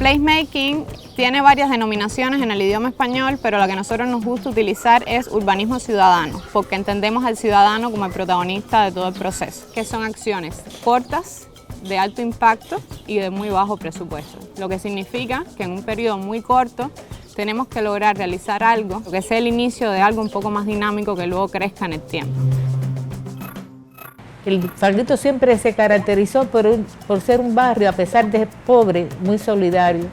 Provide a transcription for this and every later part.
Placemaking tiene varias denominaciones en el idioma español, pero la que a nosotros nos gusta utilizar es urbanismo ciudadano, porque entendemos al ciudadano como el protagonista de todo el proceso, que son acciones cortas, de alto impacto y de muy bajo presupuesto, lo que significa que en un periodo muy corto tenemos que lograr realizar algo que sea el inicio de algo un poco más dinámico que luego crezca en el tiempo. El Fanguito siempre se caracterizó por ser un barrio, a pesar de pobre, muy solidario,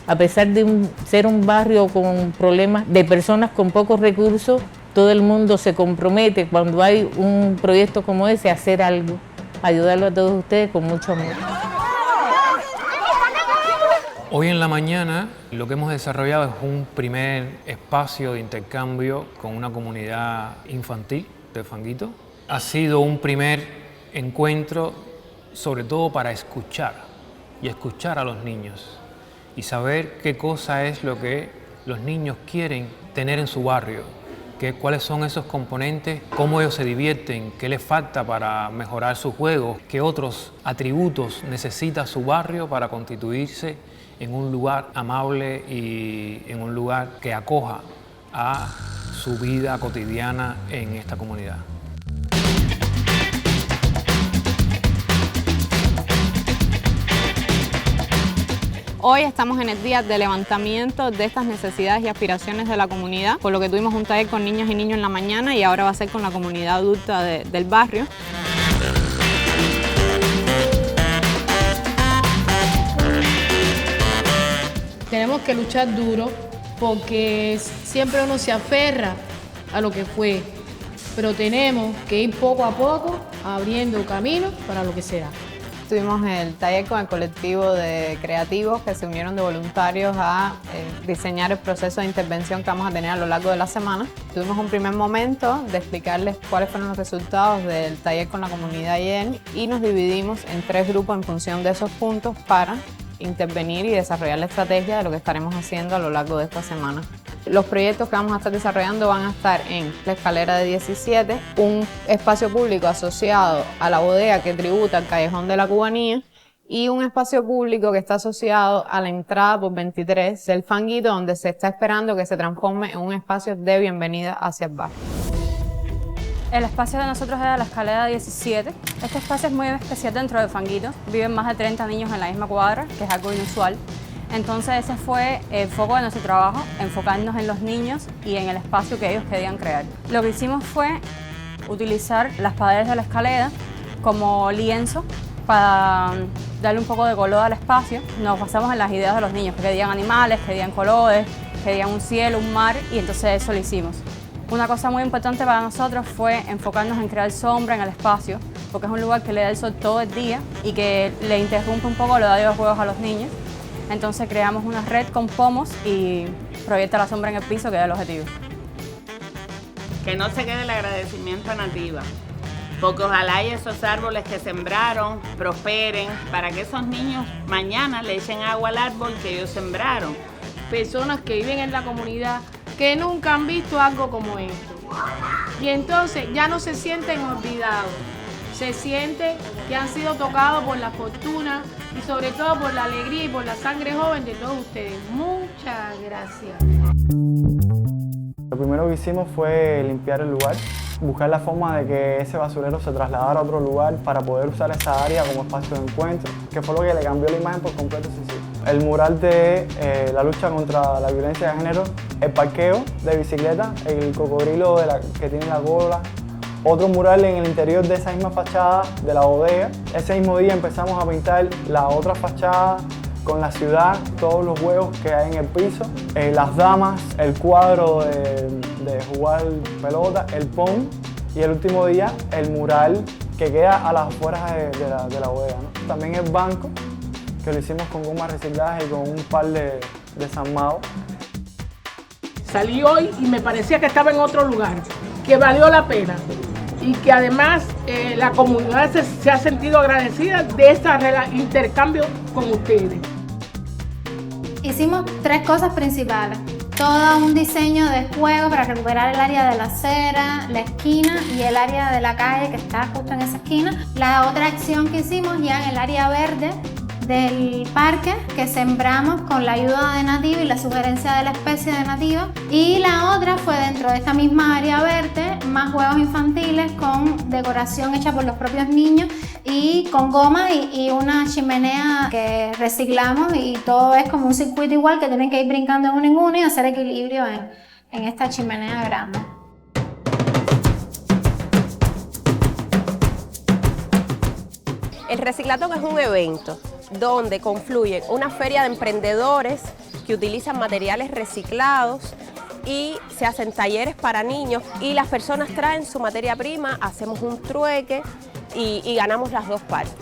a pesar de ser un barrio con problemas de personas con pocos recursos. Todo el mundo se compromete cuando hay un proyecto como ese a hacer algo, ayudarlo a todos ustedes con mucho amor. Hoy en la mañana lo que hemos desarrollado es un primer espacio de intercambio con una comunidad infantil de Fanguito. Ha sido un primer encuentro sobre todo para escuchar y escuchar a los niños y saber qué cosa es lo que los niños quieren tener en su barrio, cuáles son esos componentes, cómo ellos se divierten, qué les falta para mejorar sus juegos, qué otros atributos necesita su barrio para constituirse en un lugar amable y en un lugar que acoja a su vida cotidiana en esta comunidad. Hoy estamos en el día de levantamiento de estas necesidades y aspiraciones de la comunidad, por lo que tuvimos un taller con niñas y niños en la mañana y ahora va a ser con la comunidad adulta del barrio. Tenemos que luchar duro porque siempre uno se aferra a lo que fue, pero tenemos que ir poco a poco abriendo camino para lo que será. Tuvimos el taller con el colectivo de creativos que se unieron de voluntarios a diseñar el proceso de intervención que vamos a tener a lo largo de la semana. Tuvimos un primer momento de explicarles cuáles fueron los resultados del taller con la comunidad ayer y nos dividimos en 3 grupos en función de esos puntos para intervenir y desarrollar la estrategia de lo que estaremos haciendo a lo largo de esta semana. Los proyectos que vamos a estar desarrollando van a estar en la escalera de 17, un espacio público asociado a la bodega que tributa al Callejón de la Cubanía y un espacio público que está asociado a la entrada por 23 del Fanguito, donde se está esperando que se transforme en un espacio de bienvenida hacia el barrio. El espacio de nosotros es de la escalera 17. Este espacio es muy especial dentro de Fanguito. Viven más de 30 niños en la misma cuadra, que es algo inusual. Entonces ese fue el foco de nuestro trabajo, enfocarnos en los niños y en el espacio que ellos querían crear. Lo que hicimos fue utilizar las paredes de la escalera como lienzo para darle un poco de color al espacio. Nos basamos en las ideas de los niños, que querían animales, querían colores, querían un cielo, un mar, y entonces eso lo hicimos. Una cosa muy importante para nosotros fue enfocarnos en crear sombra en el espacio, porque es un lugar que le da el sol todo el día y que le interrumpe un poco el horario de juegos a los niños. Entonces creamos una red con pomos y proyecta la sombra en el piso, que es el objetivo. Que no se quede el agradecimiento a Nativa, porque ojalá y esos árboles que sembraron prosperen para que esos niños mañana le echen agua al árbol que ellos sembraron. Personas que viven en la comunidad que nunca han visto algo como esto. Y entonces ya no se sienten olvidados, se siente que han sido tocados por la fortuna y sobre todo por la alegría y por la sangre joven de todos ustedes. Muchas gracias. Lo primero que hicimos fue limpiar el lugar, buscar la forma de que ese basurero se trasladara a otro lugar para poder usar esa área como espacio de encuentro, que fue lo que le cambió la imagen por completo. El mural de la lucha contra la violencia de género, el parqueo de bicicleta, el cocodrilo que tiene la cola, otro mural en el interior de esa misma fachada de la bodega. Ese mismo día empezamos a pintar la otra fachada con la ciudad, todos los juegos que hay en el piso, las damas, el cuadro de jugar pelota, el pong y el último día el mural que queda a las afueras de la bodega, ¿no? También el banco, que lo hicimos con goma reciclaje y con un par de desarmados. Salí hoy y me parecía que estaba en otro lugar, que valió la pena y que además la comunidad se ha sentido agradecida de este intercambio con ustedes. Hicimos 3 cosas principales. Todo un diseño de juego para recuperar el área de la acera, la esquina y el área de la calle que está justo en esa esquina. La otra acción que hicimos ya en el área verde del parque que sembramos con la ayuda de Nativa y la sugerencia de la especie de Nativa. Y la otra fue dentro de esta misma área verde, más juegos infantiles con decoración hecha por los propios niños y con goma y una chimenea que reciclamos, y todo es como un circuito igual que tienen que ir brincando de uno en uno y hacer equilibrio en esta chimenea grande. El Reciclatón es un evento donde confluyen una feria de emprendedores que utilizan materiales reciclados y se hacen talleres para niños y las personas traen su materia prima, hacemos un trueque y ganamos las dos partes.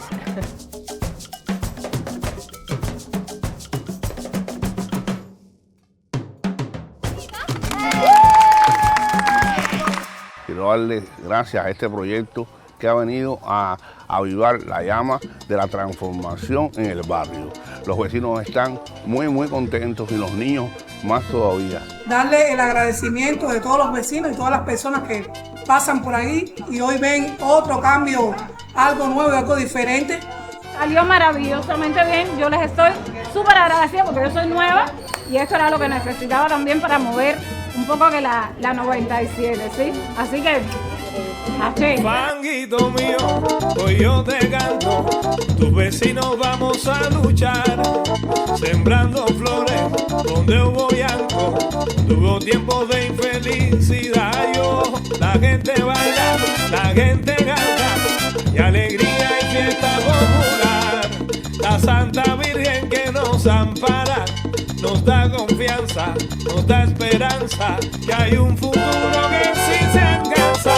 Quiero darle gracias a este proyecto que ha venido a avivar la llama de la transformación en el barrio. Los vecinos están muy contentos y los niños más todavía. Darle el agradecimiento de todos los vecinos y todas las personas que pasan por ahí y hoy ven otro cambio, algo nuevo, algo diferente. Salió maravillosamente bien, yo les estoy súper agradecida porque yo soy nueva y esto era lo que necesitaba también para mover un poco que la 97, ¿sí? Así que, así. Fanguito mío, hoy yo te canto, tus vecinos vamos a luchar, sembrando flores donde hubo llanto, tuvo tiempos de infelicidad, la gente baila, la gente canta, y alegría y fiesta popular, la Santa Virgen que nos ampara, nos da confianza, nos da esperanza, que hay un futuro que sí se alcanza,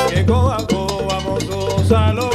que codo a codo vamos todos a lograr.